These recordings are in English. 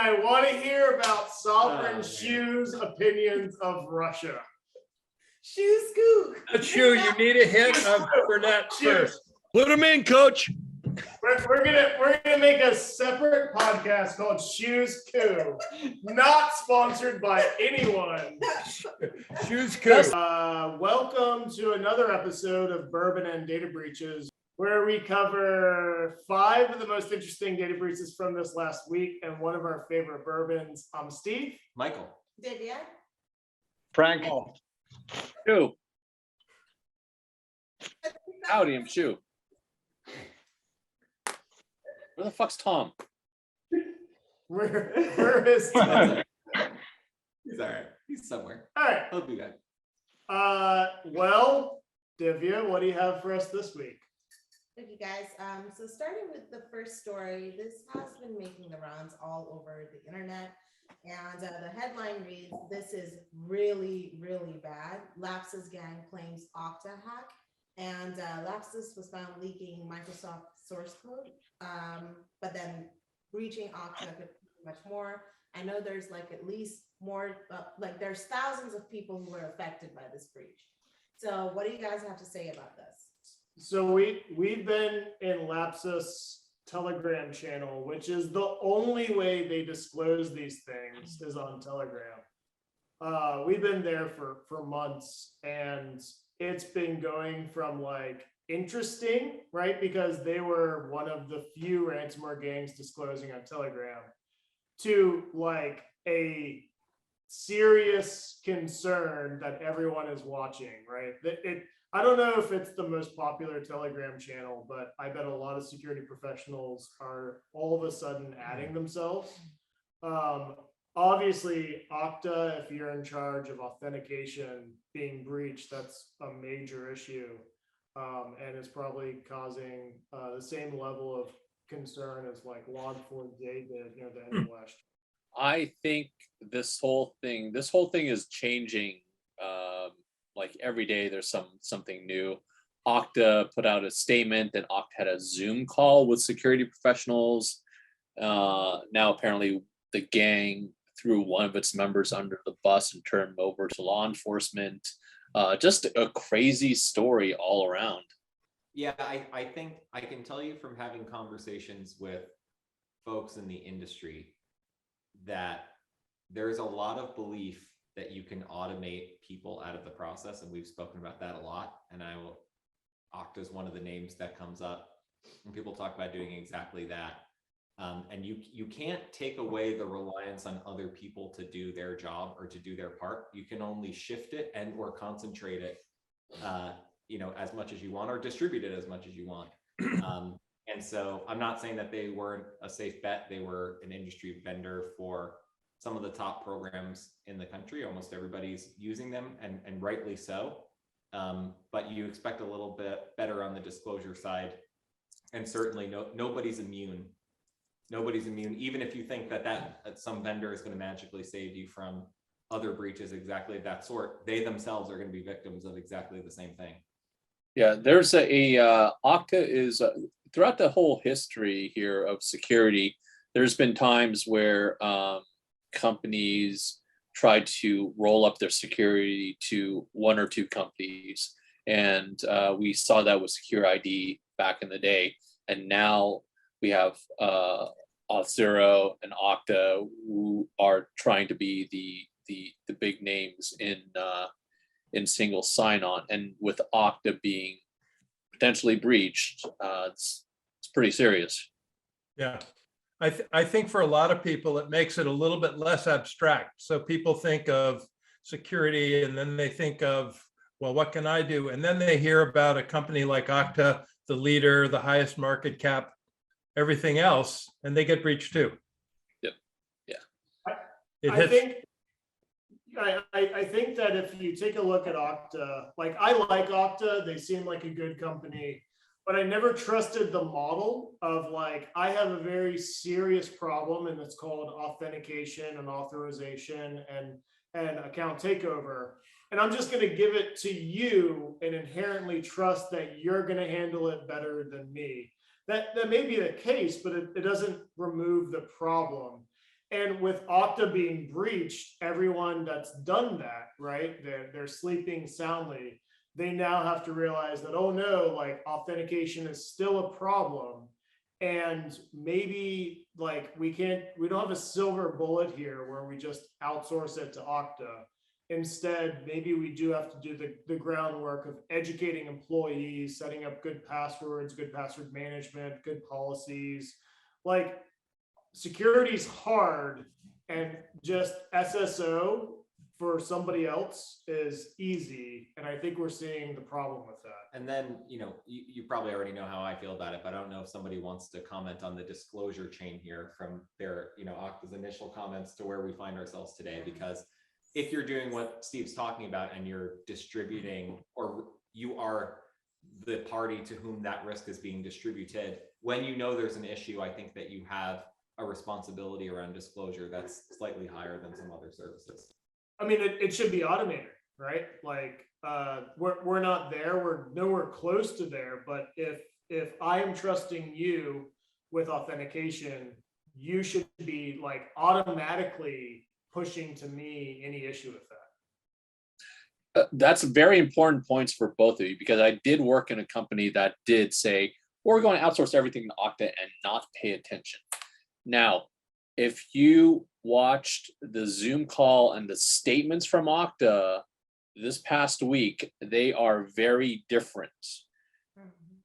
I want to hear about Sovereign Shoe's opinions of Russia. Shoe scoop. Shoe, you need a hit of Burnett first. Put him in, coach. We're gonna make a separate podcast called Shoes Coup, not sponsored by anyone. Shoes coup. Welcome to another episode of Bourbon and Data Breaches, where we cover 5 of the most interesting data breaches from this last week and one of our favorite bourbons. I'm Steve. Michael. Divya. Frank. Shoe. Howdy, I'm Shoe. Where the fuck's Tom? Where is Tom? He's all right. He's somewhere. All right. He'll be back. Well, Divya, what do you have for us this week? Thank you guys. So starting with the first story, this has been making the rounds all over the internet. And the headline reads, "This is really, really bad. Lapsus gang claims Okta hack." And Lapsus was found leaking Microsoft source code, but then breaching Okta could do much more. I know there's like at least more, there's thousands of people who were affected by this breach. So what do you guys have to say about this? So we've been in Lapsus Telegram channel, which is the only way they disclose these things is on Telegram. We've been there for months, and it's been going from like interesting, right? Because they were one of the few ransomware gangs disclosing on Telegram, to like a serious concern that everyone is watching, right? I don't know if it's the most popular Telegram channel, but I bet a lot of security professionals are all of a sudden adding themselves. Obviously, Okta, if you're in charge of authentication being breached, that's a major issue, and it's probably causing the same level of concern as like Log4j did near the end of last year. I think this whole thing is changing. Like every day there's something new. Okta put out a statement that Okta had a Zoom call with security professionals. Now apparently the gang threw one of its members under the bus and turned him over to law enforcement. Just a crazy story all around. Yeah, I think I can tell you from having conversations with folks in the industry that there's a lot of belief that you can automate people out of the process. And we've spoken about that a lot. And Okta is one of the names that comes up when people talk about doing exactly that. And you can't take away the reliance on other people to do their job or to do their part. You can only shift it and or concentrate it, as much as you want, or distribute it as much as you want. And so I'm not saying that they weren't a safe bet. They were an industry vendor for some of the top programs in the country. Almost everybody's using them, and rightly so. But you expect a little bit better on the disclosure side. And certainly nobody's immune. Nobody's immune, even if you think that some vendor is going to magically save you from other breaches exactly of that sort. They themselves are going to be victims of exactly the same thing. Yeah, there's Okta is throughout the whole history here of security, there's been times where companies tried to roll up their security to 1 or 2 companies. And we saw that with Secure ID back in the day. And now we have Auth0 and Okta, who are trying to be the big names in single sign-on. And with Okta being potentially breached, it's pretty serious. Yeah. I think for a lot of people, it makes it a little bit less abstract. So people think of security and then they think of, well, what can I do? And then they hear about a company like Okta, the leader, the highest market cap, everything else, and they get breached too. Yep. Yeah. I think that if you take a look at Okta, like I like Okta, they seem like a good company, but I never trusted the model of like, I have a very serious problem and it's called authentication and authorization and account takeover. And I'm just going to give it to you and inherently trust that you're going to handle it better than me. That may be the case, but it doesn't remove the problem. And with Okta being breached, everyone that's done that, right, they're sleeping soundly. They now have to realize that, oh no, like authentication is still a problem. And maybe like we don't have a silver bullet here where we just outsource it to Okta. Instead, maybe we do have to do the groundwork of educating employees, setting up good passwords, good password management, good policies. Like security's hard, and just SSO for somebody else is easy. And I think we're seeing the problem with that. And then, you probably already know how I feel about it, but I don't know if somebody wants to comment on the disclosure chain here from their, Okta's initial comments to where we find ourselves today. Because if you're doing what Steve's talking about and you're distributing, or you are the party to whom that risk is being distributed, when you know there's an issue, I think that you have a responsibility around disclosure that's slightly higher than some other services. I mean, it should be automated, right? Like we're not there, we're nowhere close to there. But if I am trusting you with authentication, you should be like automatically pushing to me any issue with that. That's very important points for both of you, because I did work in a company that did say, we're going to outsource everything to Okta and not pay attention. Now, if you watched the Zoom call and the statements from Okta this past week, they are very different.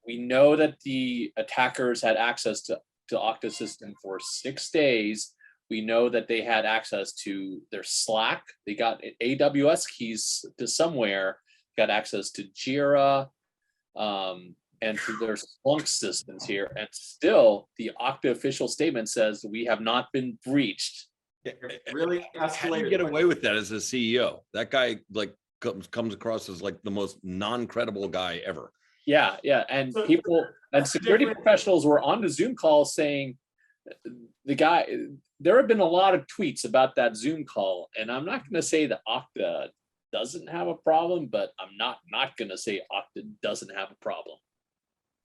We know that the attackers had access to Okta system for 6 days. We know that they had access to their Slack. They got AWS keys to somewhere, got access to Jira, and to their Splunk systems here. And still, the Okta official statement says we have not been breached. Really How do you get away with that as a CEO? That guy like comes across as like the most non-credible guy ever. Yeah, and So- people and security professionals were on the Zoom call saying the guy, there have been a lot of tweets about that Zoom call, and I'm not going to say that Okta doesn't have a problem, but I'm not going to say Okta doesn't have a problem.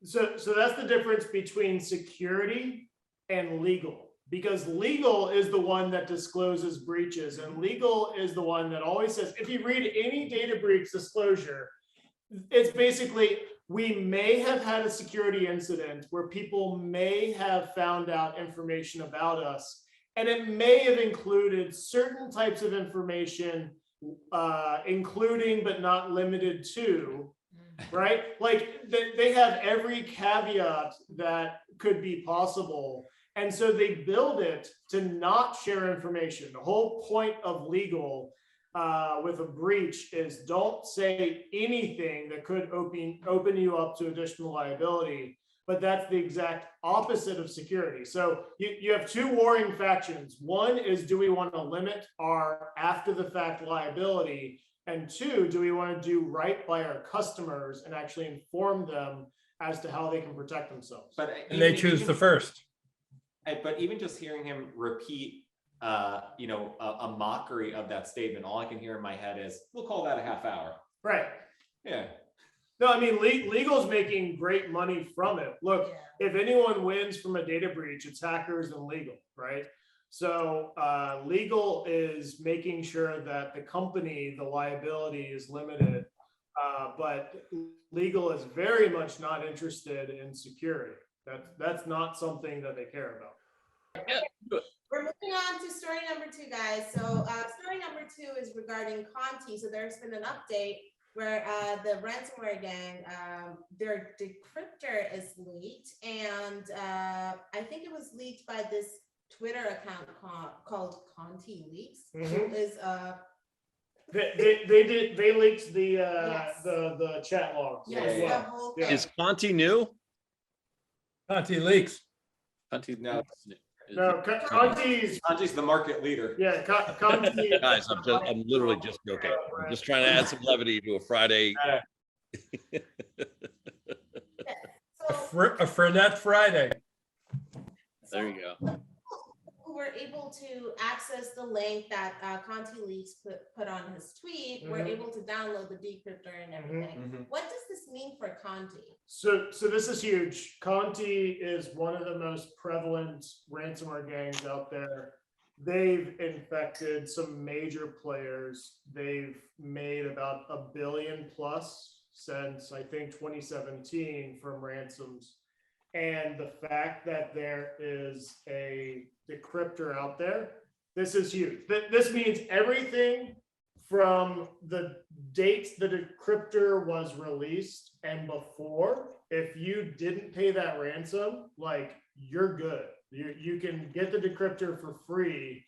So that's the difference between security and legal, because legal is the one that discloses breaches, and legal is the one that always says, if you read any data breach disclosure, it's basically, we may have had a security incident where people may have found out information about us, and it may have included certain types of information, including but not limited to, right? Like they have every caveat that could be possible. And so they build it to not share information. The whole point of legal with a breach is don't say anything that could open you up to additional liability. But that's the exact opposite of security. So you have two warring factions. One is, do we want to limit our after the fact liability? And two, do we want to do right by our customers and actually inform them as to how they can protect themselves? And they choose the first. But even just hearing him repeat, a mockery of that statement, all I can hear in my head is, we'll call that a half hour. Right. Yeah. No, I mean, legal's making great money from it. Look, if anyone wins from a data breach, it's hackers and legal, right? So legal is making sure that the company, the liability is limited, but legal is very much not interested in security. That's not something that they care about. We're moving on to story number 2, guys. So story number 2 is regarding Conti. So there's been an update where the ransomware gang, their decryptor is leaked, and I think it was leaked by this Twitter account called Conti Leaks, who is They leaked the Yes. the chat logs. yes, as the well. whole Yeah. thing. Is Conti new? Conti Leaks. No. No, Conti's, Sanjay's the market leader. yeah, Conti. Guys, I'm literally just joking. I'm just trying to add some levity to a Friday. A So Fernet Friday. There you go. who were able to access the link that Conti Leaks put on his tweet, were able to download the decryptor and everything. What does this mean for Conti? So this is huge. Conti is one of the most prevalent ransomware gangs out there. they've infected some major players. They've made about $1 billion plus since I think 2017 from ransoms. And the fact that there is a decryptor out there, this is huge. This means everything from the date the decryptor was released and before, if you didn't pay that ransom, like you're good. You can get the decryptor for free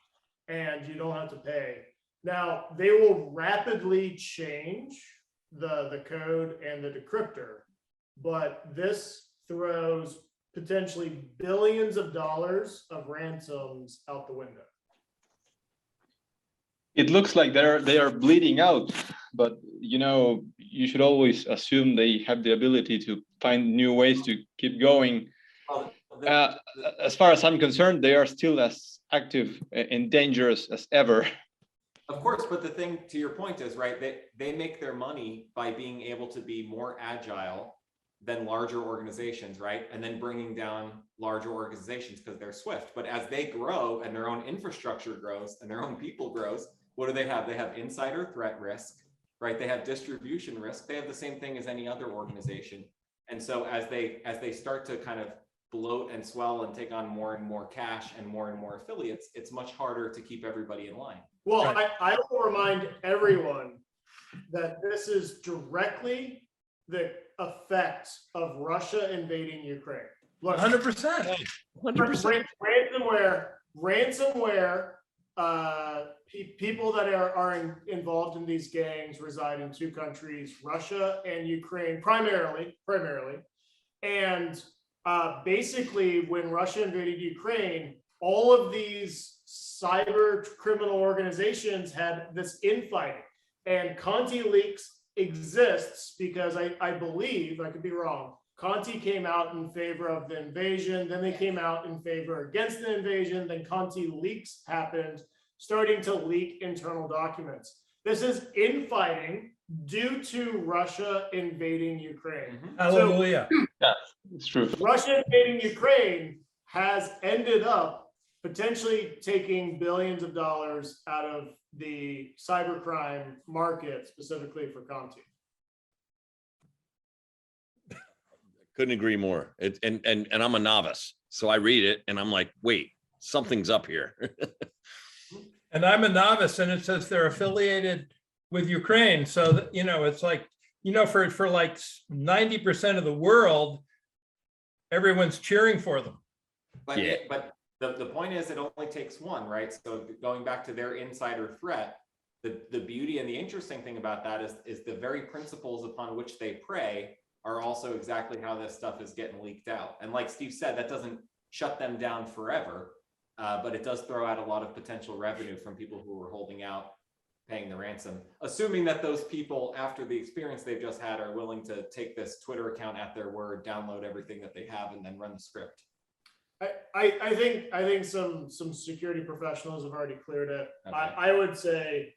and you don't have to pay. Now, they will rapidly change the code and the decryptor, but this throws potentially billions of dollars of ransoms out the window. It looks like they are bleeding out, but you know, you should always assume they have the ability to find new ways to keep going. As far as I'm concerned, they are still as active and dangerous as ever. Of course, but the thing to your point is, right, they make their money by being able to be more agile than larger organizations, right? And then bringing down larger organizations because they're swift. But as they grow and their own infrastructure grows and their own people grows, what do they have? They have insider threat risk, right? They have distribution risk. They have the same thing as any other organization. And so as they start to kind of bloat and swell and take on more and more cash and more affiliates, it's much harder to keep everybody in line. Well, Right. I will remind everyone that this is directly the effect of Russia invading Ukraine. Look, 100%. 100%. ransomware, people that are involved in these gangs reside in two countries, Russia and Ukraine, primarily. And basically, when Russia invaded Ukraine, all of these cyber criminal organizations had this infighting. And Conti Leaks exists because I believe, I could be wrong, Conti came out in favor of the invasion, then they came out in favor against the invasion, then Conti Leaks happened, starting to leak internal documents. This is infighting due to Russia invading Ukraine. Hallelujah. It's true. Russia invading Ukraine has ended up potentially taking billions of dollars out of the cybercrime market, specifically for Conti. Couldn't agree more. And I'm a novice, so I read it and I'm like, wait, something's up here. And I'm a novice, and it says they're affiliated with Ukraine. So that, you know, it's like, you know, for like 90% of the world, everyone's cheering for them. But Yeah. but the point is, it only takes one, right? So going back to their insider threat, the beauty and the interesting thing about that is the very principles upon which they prey are also exactly how this stuff is getting leaked out. And like Steve said, that doesn't shut them down forever, but it does throw out a lot of potential revenue from people who were holding out, paying the ransom, assuming that those people, after the experience they've just had, are willing to take this Twitter account at their word, download everything that they have, and then run the script. I think some security professionals have already cleared it. Okay. I would say,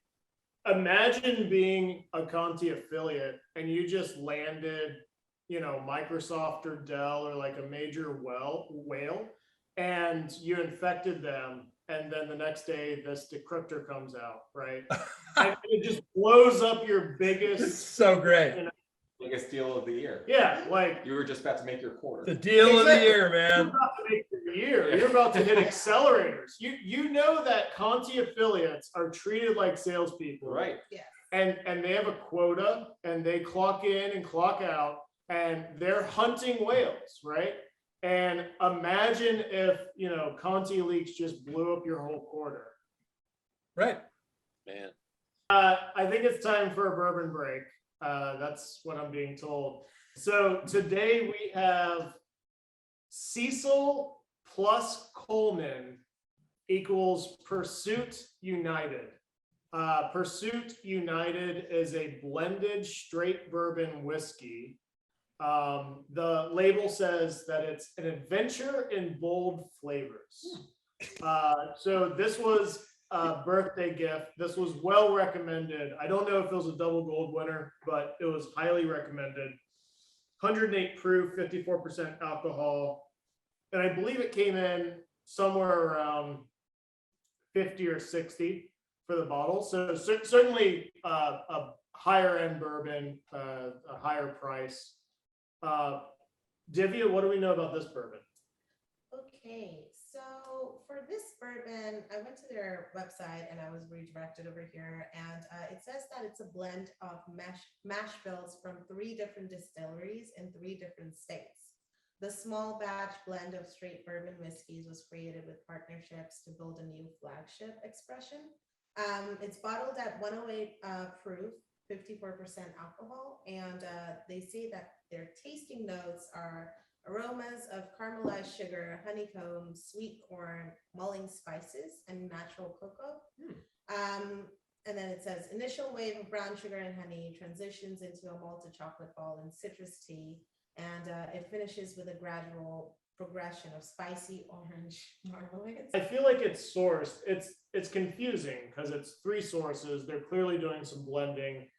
imagine being a Conti affiliate and you just landed, you know, Microsoft or Dell or like a major whale, and you infected them, and then the next day this decryptor comes out, right? And it just blows up your It's biggest. so great. Biggest deal of the year. Yeah, like You were just about to make your quarter. The deal of the Exactly. year, you're man. about to make your year. You're about to hit accelerators. You know that Conti affiliates are treated like salespeople, Right. and they have a quota, and they clock in and clock out, and they're hunting whales, right? And imagine if, you know, Conti Leaks just blew up your whole quarter. Right. Man. I think it's time for a bourbon break. That's what I'm being told. So today we have Cecil plus Coleman equals Pursuit United. Pursuit United is a blended straight bourbon whiskey. The label says that it's an adventure in bold flavors. So this was a birthday gift. This was well recommended. I don't know if it was a double gold winner, but it was highly recommended. 108 proof, 54% alcohol. And I believe it came in somewhere around 50 or 60 for the bottle. So certainly a higher end bourbon, a higher price. Divya, what do we know about this bourbon? Okay, so for this bourbon, I went to their website and I was redirected over here, and it says that it's a blend of mash bills from 3 different distilleries in 3 different states. The small batch blend of straight bourbon whiskeys was created with partnerships to build a new flagship expression. It's bottled at 108 proof, 54% alcohol, and they say that their tasting notes are aromas of caramelized sugar, honeycomb, sweet corn, mulling spices, and natural cocoa. And then it says initial wave of brown sugar and honey transitions into a malted chocolate ball and citrus tea, and it finishes with a gradual progression of spicy orange marmalades. I feel like it's sourced. It's confusing because it's 3 sources. They're clearly doing some blending.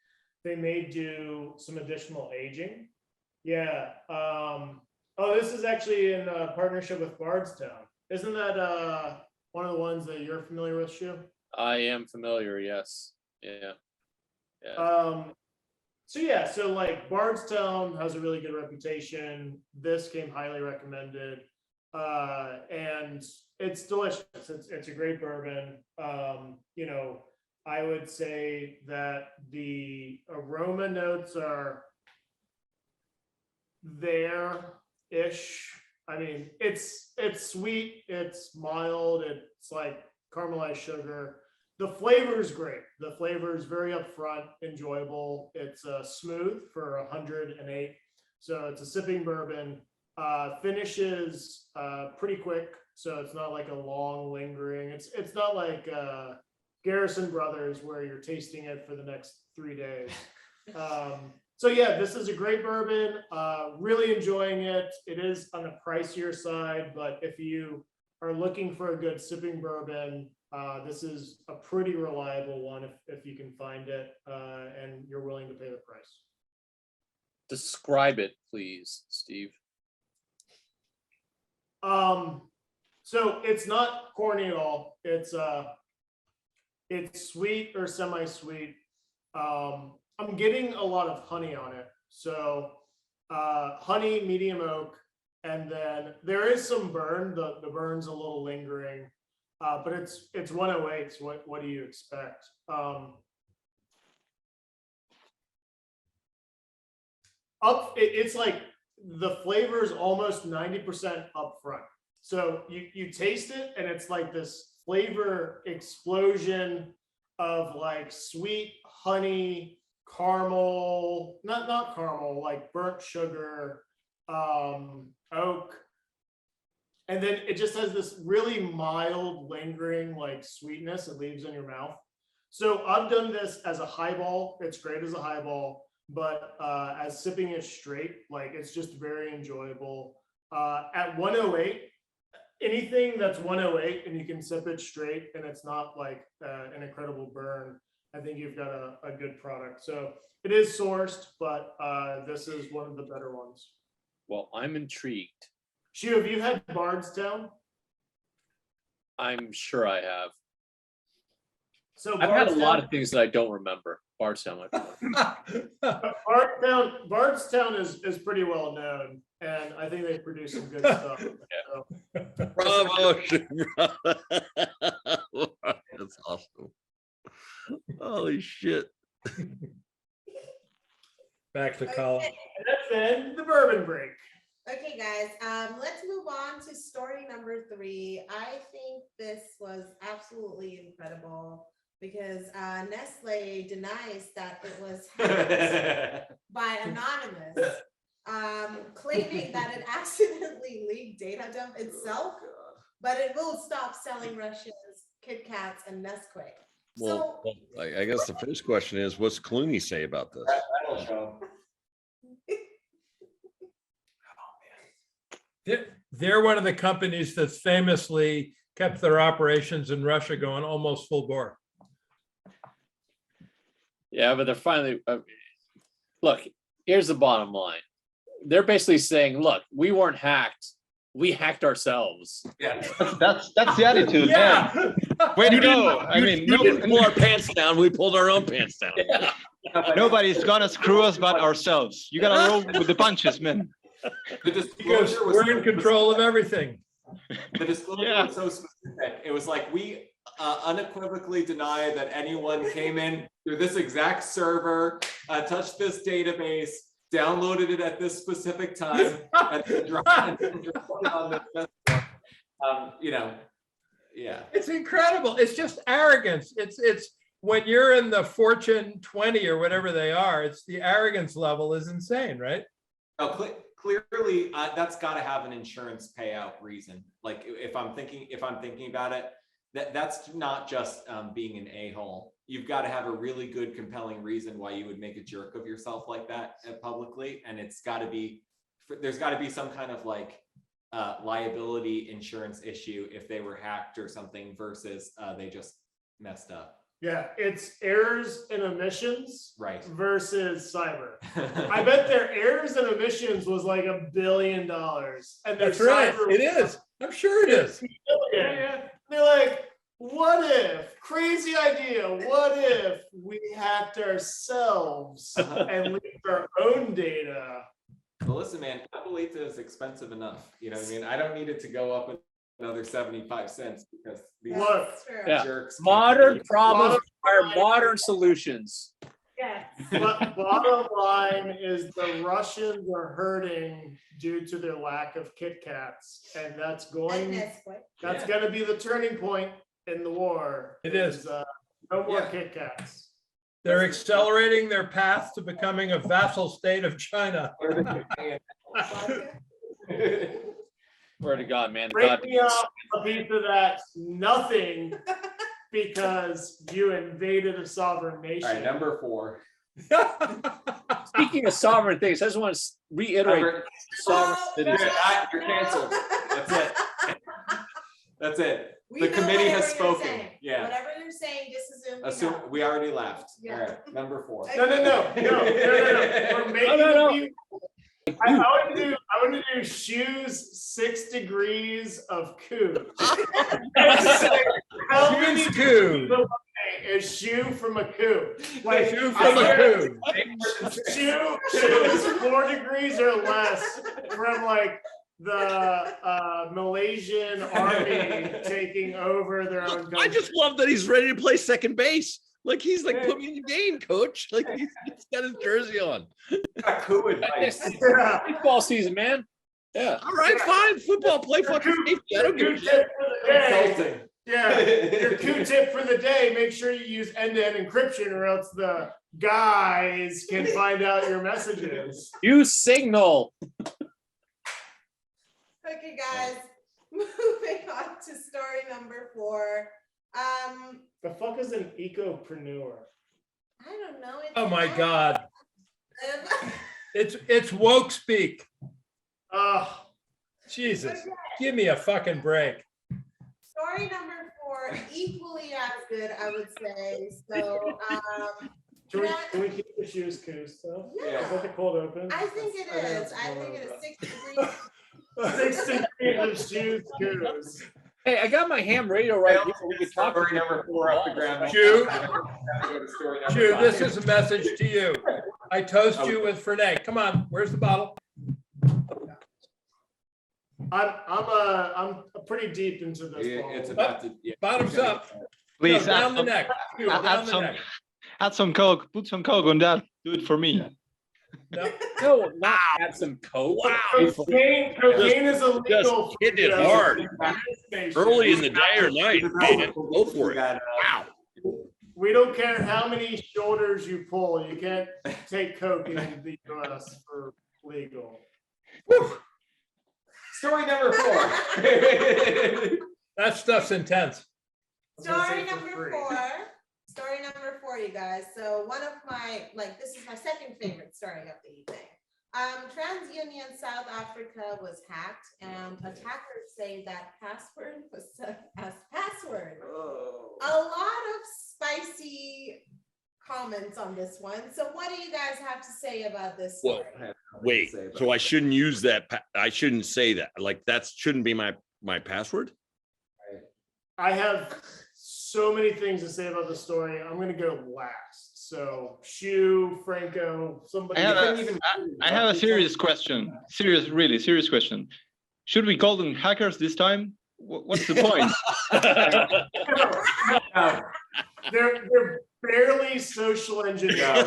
They may do some additional aging. Yeah. Oh, this is actually in partnership with Bardstown. Isn't that one of the ones that you're familiar with, Shu? I am familiar, yes. Yeah. So like Bardstown has a really good reputation. This came highly recommended. And it's delicious. It's a great bourbon. You know, I would say that the aroma notes are there-ish. I mean, it's sweet, it's mild, it's like caramelized sugar. The flavor is great. The flavor is very upfront, enjoyable. It's smooth for 108. So it's a sipping bourbon. Finishes pretty quick, so it's not like a long lingering. It's not like Garrison Brothers where you're tasting it for the next 3 days. So yeah, this is a great bourbon. Really enjoying it. It is on the pricier side, but if you are looking for a good sipping bourbon, this is a pretty reliable one if you can find it and you're willing to pay the price. Describe it, please, Steve. So it's not corny at all. It's sweet or semi-sweet. I'm getting a lot of honey on it. So honey, medium oak, and then there is some burn. The burn's a little lingering, but it's 108. So what do you expect? It's like the flavor is almost 90% up front. So you taste it and it's like this flavor explosion of like sweet honey, caramel, not caramel, like burnt sugar, oak. And then it just has this really mild lingering like sweetness it leaves in your mouth. So I've done this as a highball. It's great as a highball, but as sipping it straight, like it's just very enjoyable. At 108, anything that's 108 and you can sip it straight and it's not like an incredible burn, I think you've got a good product. So it is sourced, but this is one of the better ones. Well, I'm intrigued. Shu, have you had Bardstown? I'm sure I have. So I've had a lot of things that I don't remember. Bardstown might be one. Bardstown is pretty well known, and I think they produce some good stuff. Yeah. So. Bravo. That's awesome. Holy shit. Back to college. And that's then the bourbon break. Okay, guys, let's move on to story number 3. I think this was absolutely incredible because Nestle denies that it was hacked by Anonymous, claiming that it accidentally leaked data dump itself, but it will stop selling Russia's Kit Kats and Nesquik. Well, I guess the first question is, what's Clooney say about this? They're one of the companies that's famously kept their operations in Russia going almost full bore. Yeah, but they're finally, look, here's the bottom line. They're basically saying, look, we weren't hacked. We hacked ourselves. Yeah. That's the attitude. Yeah. Way to You go. didn't- I mean, you didn't pull our pants down. We pulled our own pants down. nobody's gonna screw us but ourselves. You gotta roll with the punches, man. The Because disclosure was we're in control of everything. The disclosure Yeah. was so specific. It was like, we unequivocally deny that anyone came in through this exact server, touched this database, downloaded it at this specific time, and then dropped it on the desktop. You know, yeah. It's incredible. It's just arrogance. It's when you're in the Fortune 20 or whatever they are, it's the arrogance level is insane, right? Now, clearly, that's got to have an insurance payout reason. Like, if I'm thinking about it, that's not just being an a-hole. You've got to have a really good, compelling reason why you would make a jerk of yourself like that publicly, and it's got to be, there's got to be some kind of like liability insurance issue if they were hacked or something versus they just messed up. Yeah, it's errors and omissions Right. versus cyber. I bet their errors and omissions was like $1 billion. And their That's right. cyber It is. I'm sure it is. Yeah. They're like, what if, crazy idea, what if we hacked ourselves and leaked our own data? Well, listen, man, Appalachia is expensive enough. You know what I mean? I don't need it to go up another 75 cents because these Look, That's true. Yeah. jerks. Modern can't- problems require modern solutions. Yes. but bottom line is the Russians are hurting due to their lack of Kit Kats. And that's And going, Nestle. that's Yeah. gonna be the turning point in the war. It is. No more Yeah. Kit Kats. They're accelerating their path to becoming a vassal state of China. Vodka. Swear to God, man. Break me up a piece of that nothing because you invaded a sovereign All nation. right, number 4. Speaking of sovereign things, I just want to reiterate sovereign Oh, citizens. You're canceled. That's it. That's it. We The know committee has whatever you're spoken. saying. Yeah. Whatever you're saying, just assume. Assume we already left. Yeah. All right, number 4. No. We're making No. the I want to do shoes 6 degrees of cooch. How many Shoes coup. is shoe from a coup? Like Shoe from a coup. shoe is 4 degrees or less from like the Malaysian army taking over their own country. I just love that he's ready to play second base. Like he's like, put me in the game, coach. Like he's got his jersey on. Coup advice. Yeah. Football season, man. Yeah. All right, fine. Football, play fucking safety. I don't give a shit. Q-tip for the day. Insulting. Yeah, your Q-tip for the day, make sure you use end-to-end encryption or else the guys can find out your messages. Use Signal. Okay, guys, moving on to story number 4. The fuck is an ecopreneur? I don't know. It's Oh my not- God. It's woke speak. Jesus, give me a fucking break. Story number 4, equally as good, I would say. So, Can we keep the shoes coos though? Yeah. Is that the cold open? I think it is. I think it is 6 degrees. 6 degrees of shoes coos. Hey, I got my ham radio right here. We could talk. Story number 4 off the ground. Jew. Go to story number Jew, 5. this is a message to you. I toast you with Fernet. Come on, where's the bottle? I'm pretty deep into this. It's ball. about to. Yeah. Bottoms up. Please No, down add the neck. Jew, down add the some, neck. add some Coke. Put some Coke on that. Do it for me. No. No, not add some Coke. Cocaine is illegal. Just hit it hard. Early in the day or night, man. Go for it. Wow. We don't care how many shoulders you pull. You can't take coke into the US for legal. Story number 4. That stuff's intense. Story number 4. Story number 4, you guys. So one of my, this is my second favorite story of the evening. TransUnion South Africa was hacked, and attackers say that password was set as password. A lot of spicy comments on this one. So what do you guys have to say about this Well, story? Wait, say about so I it. shouldn't use that. I shouldn't say that. Like that shouldn't be my password. I have so many things to say about the story. I'm gonna go last. So Shu, Franco, somebody. I have couldn't a- even- I have a serious question. Really serious question. Should we call them hackers this time? What's the point? No, They're barely social engineering.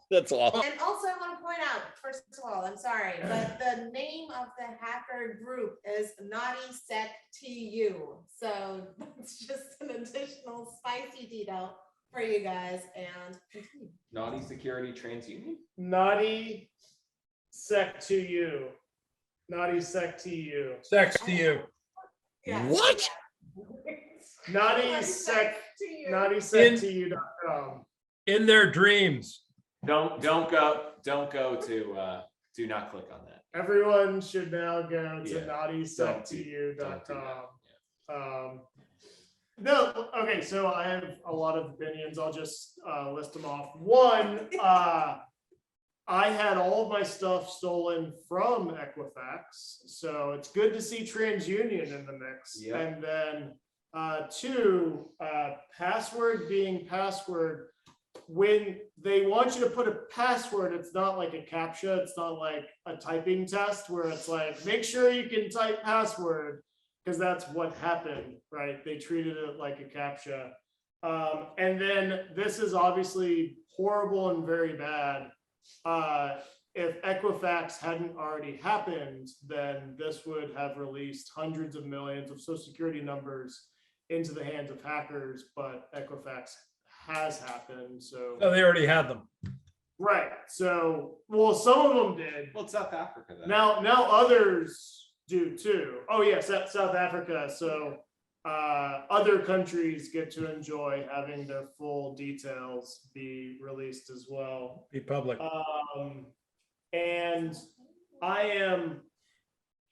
That's awful. And also, I want to point out, first of all, I'm sorry, but the name of the hacker group is Naughty Sec TU. So that's just an additional spicy detail for you guys. And continue. Naughty security TransUnion. Naughty sec to you. Naughty sec to you. Sex to you. Yeah. What? Naughty sec. to you. Naughty sec to you.com. In their dreams. Don't go to do not click on that. Everyone should now go to Yeah. naughtysectoyou.com. No, okay, so I have a lot of opinions. I'll just list them off. One, I had all of my stuff stolen from Equifax, so it's good to see TransUnion in the mix. Yeah. And then two, password being password. When they want you to put a password, it's not like a CAPTCHA. It's not like a typing test where it's like, make sure you can type password, because that's what happened, right? They treated it like a CAPTCHA. And then this is obviously horrible and very bad. If Equifax hadn't already happened, then this would have released hundreds of millions of social security numbers into the hands of hackers, but Equifax has happened, so. So they already had them. Right, so, well, some of them did. Well, it's South Africa then. Now others do too. Oh yes, South Africa, so other countries get to enjoy having their full details be released as well. Be public. And I am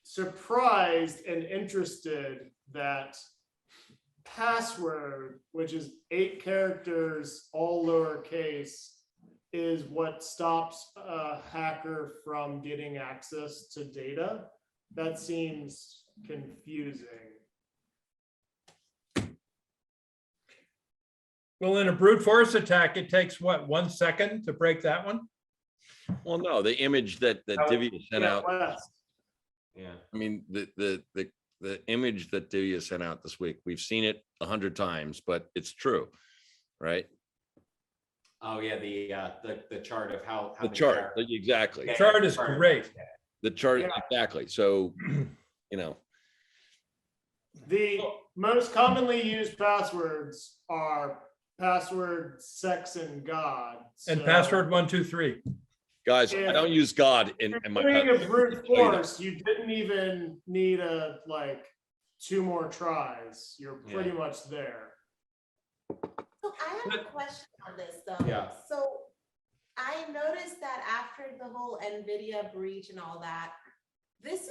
surprised and interested that password, which is 8 characters, all lowercase, is what stops a hacker from getting access to data. That seems confusing. Well, in a brute force attack, it takes what, 1 second to break that one? Well, no, the image that Divya sent Yeah, out. Wes. Yeah. I mean, the image that Divya sent out this week, we've seen it 100 times, but it's true, right? Oh yeah, the chart of how The many chart, characters- exactly. The chart is great. The chart, Yeah. exactly. So, you know, The most commonly used passwords are password, sex, and God. And So password 123. guys, I don't use God in my. doing a brute I'll tell you that. force, you didn't even need a 2 more tries. You're pretty much there. So I have a question on this though. Yeah. So I noticed that after the whole NVIDIA breach and all that, this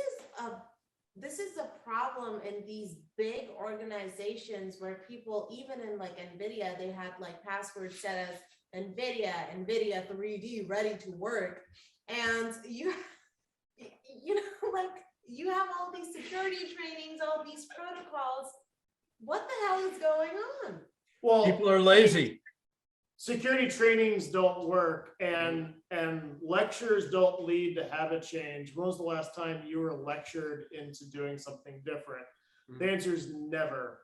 is a problem in these big organizations where people, even in NVIDIA, they had passwords set as NVIDIA 3D ready to work. And you have all these security trainings, all these protocols. What the hell is going on? Well, People are lazy. security trainings don't work, and lectures don't lead to habit change. When was the last time you were lectured into doing something different? The answer is never.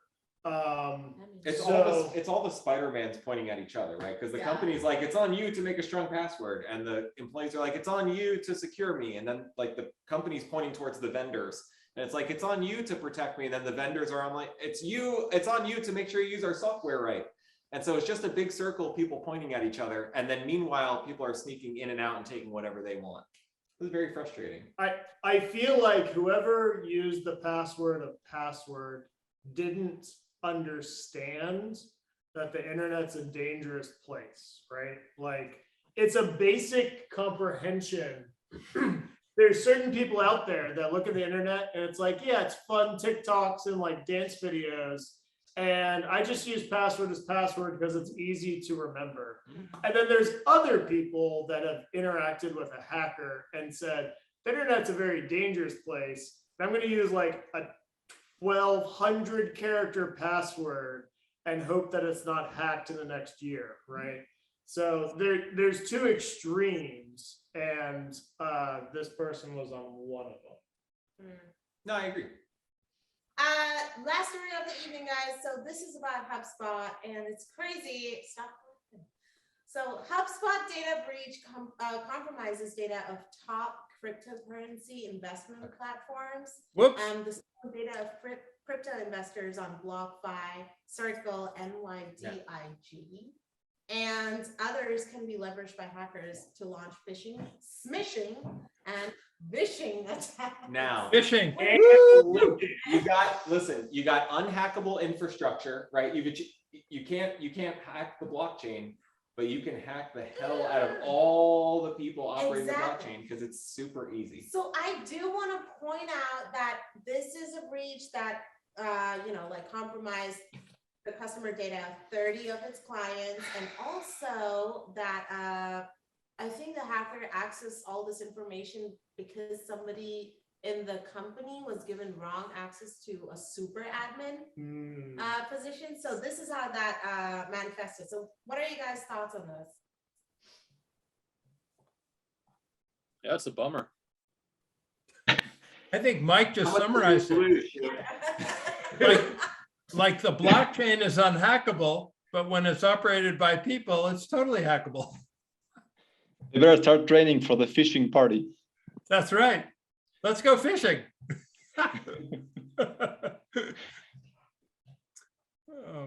It's So- all the Spider-Mans pointing at each other, right? Because the Yeah. company's like, it's on you to make a strong password, and the employees are like, it's on you to secure me, and then the company's pointing towards the vendors, and it's like, it's on you to protect me, and then the vendors are on it's on you to make sure you use our software right. And so it's just a big circle of people pointing at each other, and then meanwhile, people are sneaking in and out and taking whatever they want. It's very frustrating. I feel like whoever used the password of password didn't understand that the internet's a dangerous place, right? It's a basic comprehension. There's certain people out there that look at the internet and it's like, yeah, it's fun TikToks and dance videos. and I just use password as password because it's easy to remember. And then there's other people that have interacted with a hacker and said, the internet's a very dangerous place. I'm going to use like a 1,200 character password and hope that it's not hacked in the next year, right? So there's two extremes, and this person was on one of them. No, I agree. Last story of the evening, guys. So this is about HubSpot, and it's crazy. Stop. So HubSpot data breach compromises data of top cryptocurrency investment platforms. Whoops. The data of crypto investors on BlockFi, Circle, NYDIG, and others can be leveraged by hackers to launch phishing, smishing, and vishing attacks. Now, Phishing. you got unhackable infrastructure, right? You can't hack the blockchain, but you can hack the hell out of all the people operating Exactly. the blockchain because it's super easy. So I do want to point out that this is a breach that, like compromised the customer data of 30 of its clients, and also that I think the hacker accessed all this information because somebody in the company was given wrong access to a super admin position. So this is how that manifested. So what are you guys' thoughts on this? Yeah, it's a bummer. I think Mike just summarized it. Like the blockchain is unhackable, but when it's operated by people, it's totally hackable. You better start training for the fishing party. That's right. Let's go fishing. Oh,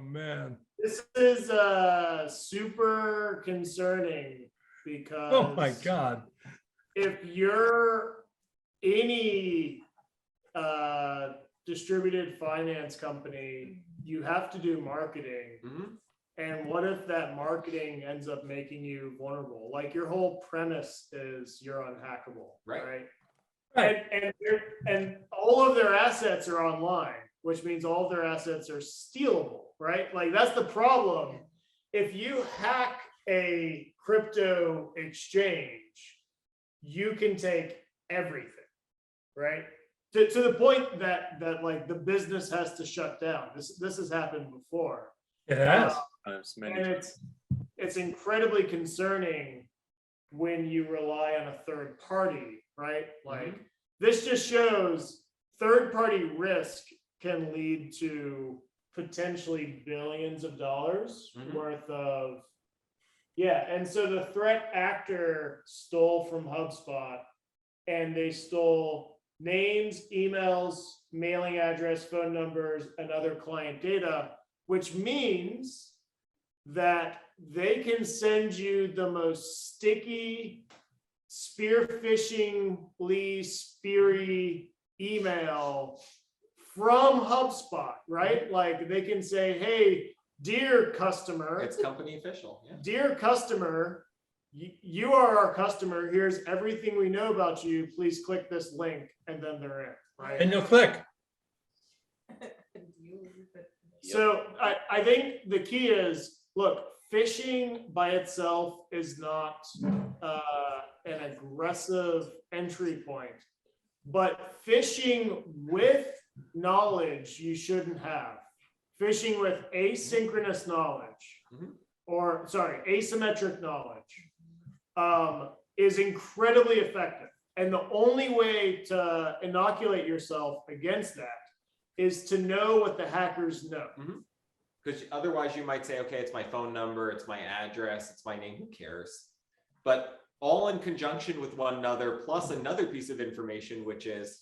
man. This is super concerning because Oh, my God. if you're any distributed finance company, you have to do marketing. Mhm. And what if that marketing ends up making you vulnerable? Like your whole premise is you're unhackable, Right. right? And all of their assets are online, which means all of their assets are stealable, right? Like that's the problem. If you hack a crypto exchange, you can take everything, right? To the point that like the business has to shut down. This has happened before. It has. And it's incredibly concerning when you rely on a third party, right? Like this just shows third party risk can lead to potentially billions of dollars worth of, and so the threat actor stole from HubSpot, and they stole names, emails, mailing address, phone numbers, and other client data, which means that they can send you the most sticky, spear-phishingly speary email from HubSpot, right? Like they can say, hey, dear customer, It's company official. Yeah. dear customer, you are our customer. Here's everything we know about you. Please click this link, and then they're in, right? And you'll click. So I think the key is, look, phishing by itself is not an aggressive entry point, but phishing with knowledge you shouldn't have. Phishing with asynchronous knowledge, asymmetric knowledge is incredibly effective. And the only way to inoculate yourself against that is to know what the hackers know. Because otherwise you might say, okay, it's my phone number, it's my address, it's my name, who cares? But all in conjunction with one another, plus another piece of information, which is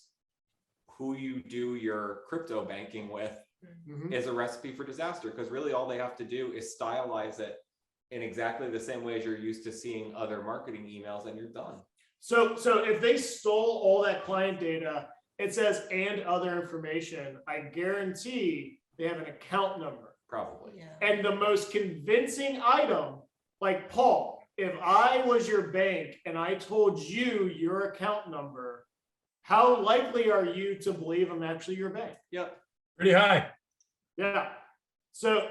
who you do your crypto banking with, is a recipe for disaster. Because really all they have to do is stylize it in exactly the same way as you're used to seeing other marketing emails, and you're done. So if they stole all that client data, it says and other information, I guarantee they have an account number. Probably. And the most convincing item, like Paul, if I was your bank and I told you your account number, how likely are you to believe I'm actually your bank? Yep. Pretty high. Yeah. So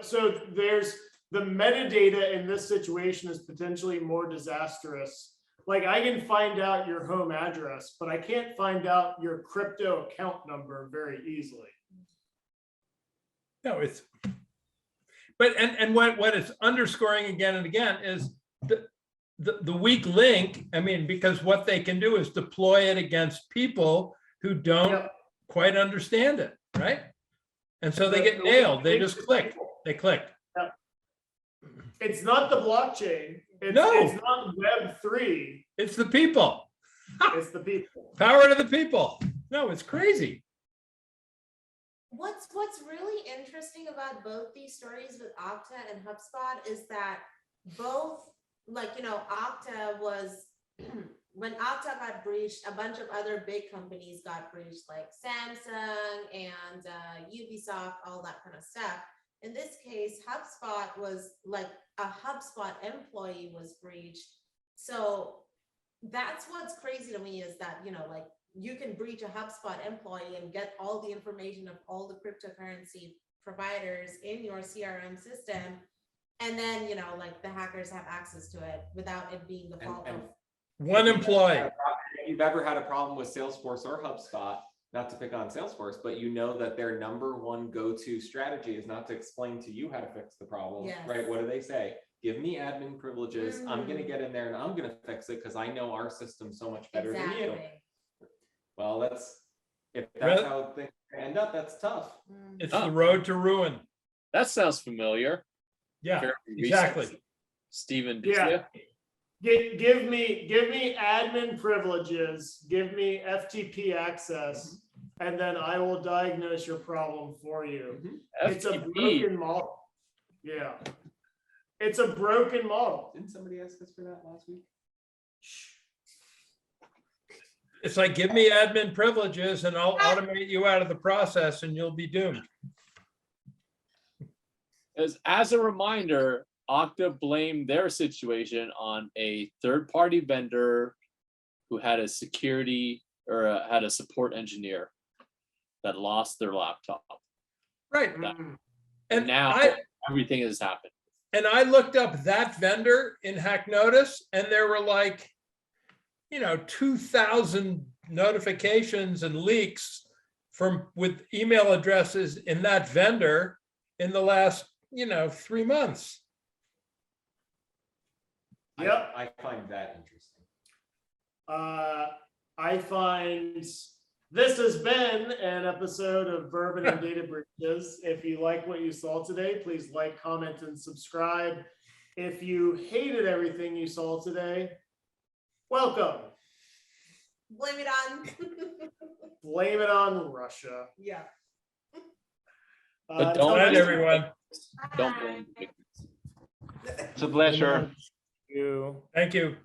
there's the metadata in this situation is potentially more disastrous. Like I can find out your home address, but I can't find out your crypto account number very easily. No, it's, but, and what it's underscoring again and again is the weak link. I mean, because what they can do is deploy it against people who don't Yep. quite understand it, right? And so they The- get the nailed. weak They link just is click. people. They click. It's not the blockchain. No. It's not Web3. It's the people. It's the people. Power to the people. No, it's crazy. What's really interesting about both these stories with Okta and HubSpot is that both, like, you know, Okta was, when Okta got breached, a bunch of other big companies got breached, like Samsung and Ubisoft, all that kind of stuff. In this case, HubSpot was like a HubSpot employee was breached. So that's what's crazy to me is that, you know, like you can breach a HubSpot employee and get all the information of all the cryptocurrency providers in your CRM system. And then, you know, like the hackers have access to it without it being the fault of. One employee. If you've ever had a problem with Salesforce or HubSpot, not to pick on Salesforce, but you know that their number one go-to strategy is not to explain to you how to fix the problem, Yes. right? What do they say? Give me admin privileges. I'm going to get in there and I'm going to fix it because I know our system so much better than you. Exactly. Well, if that's Really? how things end up, that's tough. It's the road to ruin. That sounds familiar. Yeah, Fairly exactly. recent. Stephen, Yeah. Give me admin privileges, give me FTP access, and then I will diagnose your problem for you. Mhm. It's a FTP. broken model. Yeah. It's a broken model. Didn't somebody ask us for that last week? It's like, give me admin privileges and I'll automate you out of the process and you'll be doomed. As a reminder, Okta blamed their situation on a third-party vendor who had a security or had a support engineer that lost their laptop. Right. Mm. And now I, everything has happened. and I looked up that vendor in Hack Notice and there were like, 2,000 notifications and leaks with email addresses in that vendor in the last, 3 months. Yep. I find that interesting. I find this has been an episode of Bourbon and Data Breaches. If you like what you saw today, please like, comment, and subscribe. If you hated everything you saw today, welcome. Blame it on. Blame it on Russia. Yeah. But until don't Good night, next- everyone. Don't blame the victims. It's a pleasure. You. Thank you.